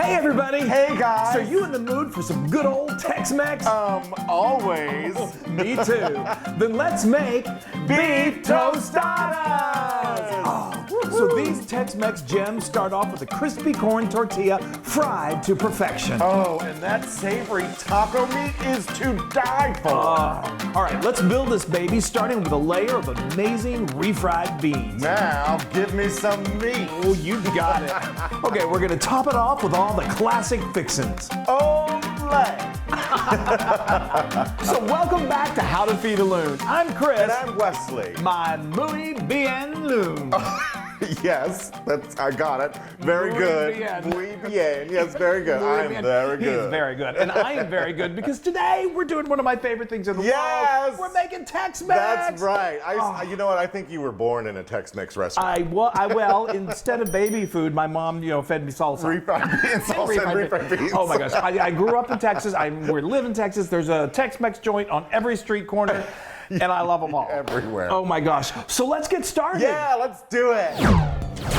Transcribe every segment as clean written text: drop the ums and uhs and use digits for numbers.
Hey everybody! Hey guys! So are you in the mood for some good old Tex-Mex? Always. Me too. Then let's make Beef Tostadas! So these Tex-Mex gems start off with a crispy corn tortilla fried to perfection. Oh, and that savory taco meat is to die for. All right, let's build this baby starting with a layer of amazing refried beans. Now, give me some meat. Oh, you got it. Okay, we're gonna top it off with all the classic fixins. Olay! So welcome back to How to Feed a Loon. I'm Chris. And I'm Wesley. My muy bien Loon. Yes, I got it. Very Muy good. bien. Muy bien. Yes, very good. Muy I'm bien. very good. He's very good. And I am very good because today we're doing one of my favorite things in the Yes! world. We're making Tex-Mex. That's right. You know what? I think you were born in a Tex-Mex restaurant. Well, instead of baby food, my mom, fed me salsa. Refried beans, salsa and refried beans. Oh my gosh. I grew up in Texas. We live in Texas. There's a Tex-Mex joint on every street corner. And I love them all. Everywhere. Oh my gosh. So let's get started. Yeah, let's do it.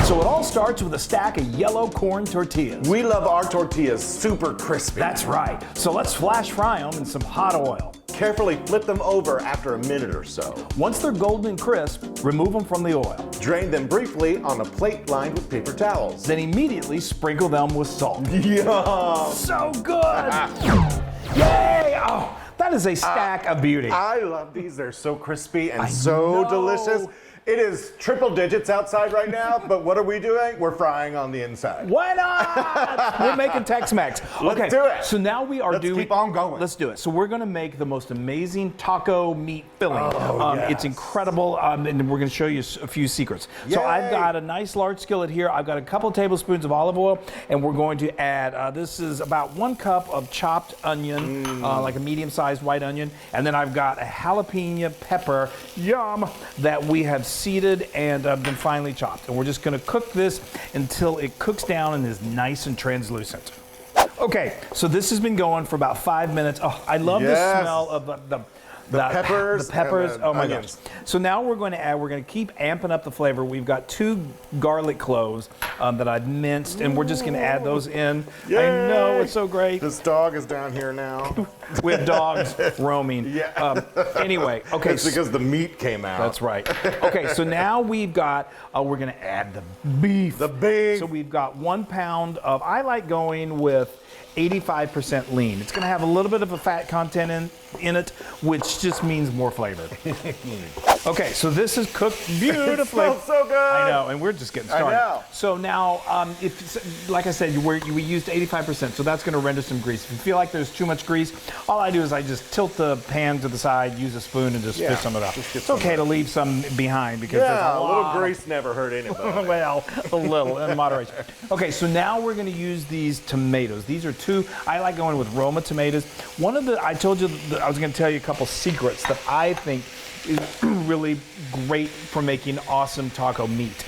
So it all starts with a stack of yellow corn tortillas. We love our tortillas super crispy. That's right. So let's flash fry them in some hot oil. Carefully flip them over after a minute or so. Once they're golden and crisp, remove them from the oil. Drain them briefly on a plate lined with paper towels. Then immediately sprinkle them with salt. Yum! So good! Yay! Oh, that is a stack of beauty. I love these. They're so crispy and I so know. delicious. It is triple digits outside right now, but what are we doing? We're frying on the inside. Why not? We're making Tex-Mex. Let's do it. So now we are Let's keep on going. Let's do it. So we're going to make the most amazing taco meat filling. Yes. It's incredible, and we're going to show you a few secrets. So Yay. I've got a nice large skillet here. I've got a couple tablespoons of olive oil, and we're going to add, this is about 1 cup of chopped onion, like a medium-sized white onion, and then I've got a jalapeno pepper, yum, that we have seeded and been finely chopped. And we're just going to cook this until it cooks down and is nice and translucent. Okay, so this has been going for about 5 minutes. Oh, I love the smell of the peppers. The peppers. And the oh my onions. gosh. So now we're going to keep amping up the flavor. We've got 2 garlic cloves that I've minced, and we're just going to add those in. Yay. I know, it's so great. This dog is down here now. We have dogs roaming. Yeah. Anyway, okay. It's because the meat came out. That's right. Okay, so now we've got, we're going to add the beef. The beef. So we've got 1 pound of, I like going with 85% lean. It's going to have a little bit of a fat content in it, which just means more flavor. Okay, so this is cooked beautifully. It smells so good. I know, and we're just getting started. I know. So now, like I said, we used 85%, so that's going to render some grease. If you feel like there's too much grease, all I do is I just tilt the pan to the side, use a spoon, and just fish some of it up. It's okay to leave some behind because there's a little grease never hurt anybody. Well, a little in moderation. Okay, so now we're going to use these tomatoes. These are 2. I like going with Roma tomatoes. I told you that I was going to tell you a couple secrets that I think is really great for making awesome taco meat.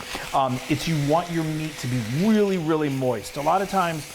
It's you want your meat to be really, really moist. A lot of times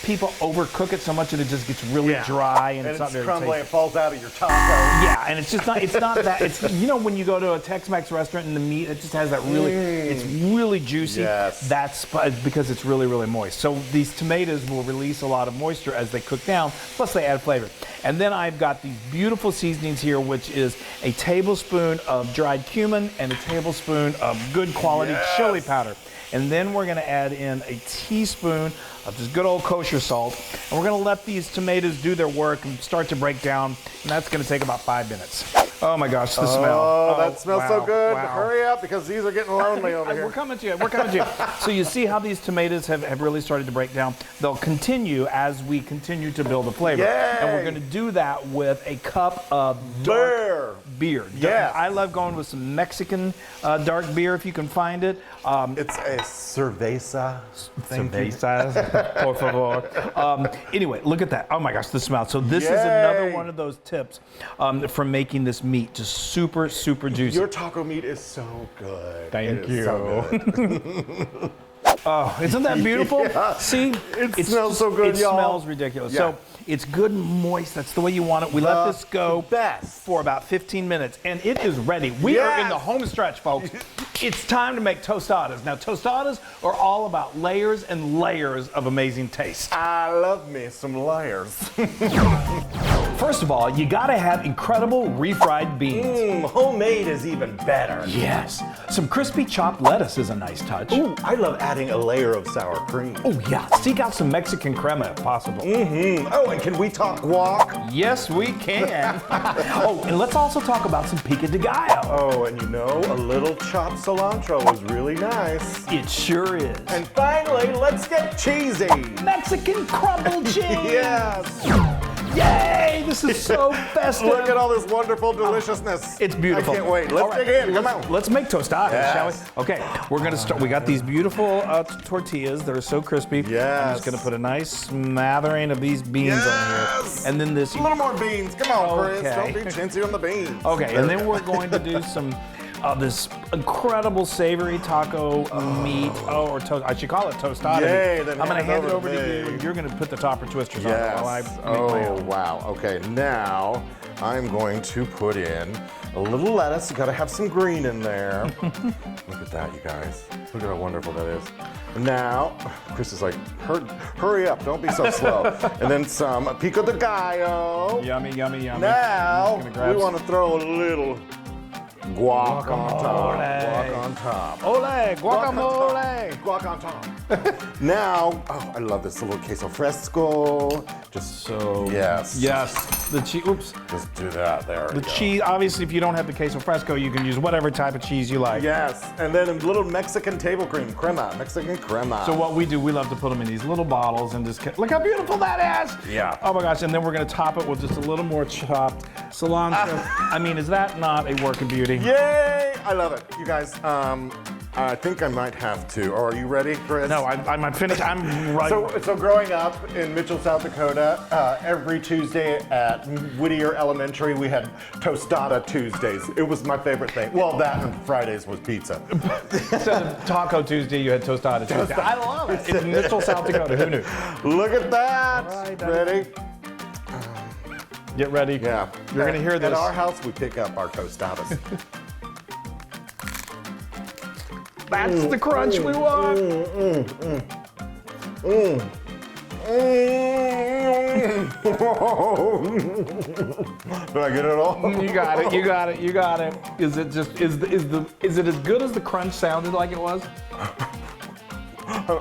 people overcook it so much that it just gets really dry and it's not very crumbly. tasty. It falls out of your taco. Yeah, and it's not that. It's when you go to a Tex-Mex restaurant and the meat, it just has that really, it's really juicy. Yes. That's because it's really, really moist. So these tomatoes will release a lot of moisture as they cook down, plus they add flavor. And then I've got these beautiful seasonings here, which is a tablespoon of dried cumin and a tablespoon of good quality chili powder. And then we're going to add in a teaspoon of just good old kosher salt. And we're going to let these tomatoes do their work and start to break down. And that's going to take about 5 minutes. Oh my gosh, the smell. Oh, that smells so good. Wow. But hurry up because these are getting lonely over here. We're coming to you. We're coming to you. So you see how these tomatoes have really started to break down. They'll continue as we continue to build the flavor. Yay. And we're going to do that with a cup of dark beer. Yes. I love going with some Mexican dark beer if you can find it. It's a cerveza. Cervezas, por favor. Anyway, look at that. Oh my gosh, the smell. So this is another one of those tips for making this meat just super, super juicy. Your taco meat is so good. Thank It is you. so good. Oh, isn't that beautiful? Yeah. See? It smells so good, It y'all. smells ridiculous. Yeah. So it's good and moist. That's the way you want it. We let this go best. for about 15 minutes, and it is ready. We are in the home stretch, folks. It's time to make tostadas. Now, tostadas are all about layers and layers of amazing taste. I love me some layers. First of all, you gotta have incredible refried beans. Homemade is even better. Yes. Some crispy chopped lettuce is a nice touch. Ooh, I love adding a layer of sour cream. Oh, yeah. Seek out some Mexican crema if possible. Oh, and can we talk guac? Yes, we can. Oh, and let's also talk about some pico de gallo. Oh, and you know, a little chopped cilantro is really nice. It sure is. And finally, let's get cheesy. Mexican crumbled cheese. Yes. Yay! This is so festive. Look at all this wonderful deliciousness. It's beautiful. I can't wait. Let's All right, dig in. Come on. Let's make tostadas, shall Yes. we? Okay, we're gonna start. We got these beautiful tortillas that are so crispy. I'm Yes. just gonna put a nice smattering of these beans on Yes. here, and then this. A little more beans. Come on, Chris. Okay. Don't be chintzy on the beans. Okay, There and we then go. we're going to do some this incredible savory taco meat. Oh, or toast. I should call it tostada. Yay, then I'm going to hand it over to me. you, and you're going to put the topper twisters on it Yes. while I make my Oh, own. wow. Okay, now I'm going to put in a little lettuce. You gotta have some green in there. Look at that, you guys. Look at how wonderful that is. Now, Chris is like, hurry up, don't be so slow. And then some pico de gallo. Yummy, yummy, yummy. Now, I'm just gonna grab we want to throw a little guac on top. Guacamole. Guac on top. Ole, guacamole. Guac on top. Now, oh, I love this little queso fresco. Just So yes. yes, the cheese. Oops, Just do that. There we the go. cheese. Obviously, if you don't have the queso fresco, you can use whatever type of cheese you like. Yes, and then a little Mexican table cream, crema, Mexican crema. So what we do, we love to put them in these little bottles and just look how beautiful that is. Yeah. Oh my gosh, and then we're gonna top it with just a little more chopped cilantro. I mean, is that not a work of beauty? Yay! I love it. You guys, I think I might have to. Or are you ready, Chris? No, I'm finished. I'm right. So growing up in Mitchell, South Dakota, every Tuesday at Whittier Elementary, we had Tostada Tuesdays. It was my favorite thing. Well, that and Fridays was pizza. Instead of Taco Tuesday, you had Tostada Tuesday. I love it. In Mitchell, South Dakota. Who knew? Look at that. All right, Ready? Get ready. Yeah. You're gonna hear this. At our house, we pick up our tostadas. That's the crunch we want. Did I get it all? You got it. You got it. You got it. Is it just is it as good as the crunch sounded like it was? Oh,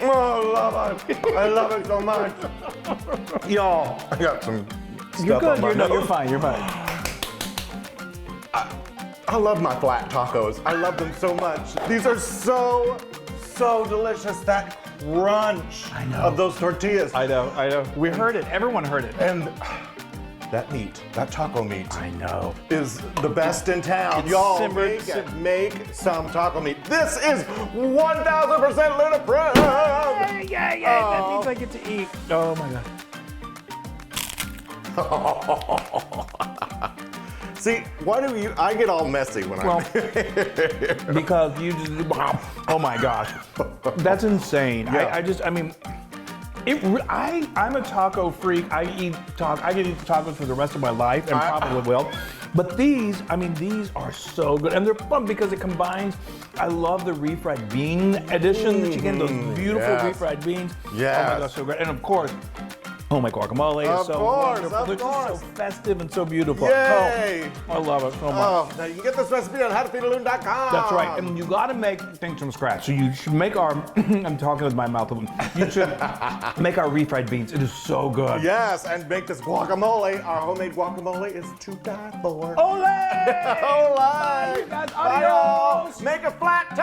I love it. I love it so much. Y'all, I got some stuff You're good. on my You're, no, you're nose. fine. You're fine. I love my flat tacos. I love them so much. These are so delicious. That crunch I know. of those tortillas. I know. I know. We heard it. Everyone heard it. And that meat, that taco meat, I know. is the best in town. It's Y'all simmered, make some taco meat. This is 1,000% ludicrous. Yeah. That means I get to eat. Oh my god. See, why do you? I get all messy when Well, I'm. because you just. Oh my gosh. That's insane. Yeah. I mean. I'm a taco freak. I could eat tacos for the rest of my life and probably will. But these are so good. And they're fun because it combines, I love the refried bean edition that you get, those beautiful yes. refried beans. Yes. Oh my gosh, so great. And of course, oh my guacamole Of is so course, wonderful. of They're just course. so festive and so beautiful. Yay! Oh, I love it so much. Oh, now you can get this recipe on howtofeedaloon.com. That's right, and you got to make things from scratch. So you should make our, I'm talking with my mouth open. You should make our refried beans. It is so good. Yes, and make this guacamole. Our homemade guacamole is to die for. Ole! Ole! That's Bye, y'all. adios! Make a flat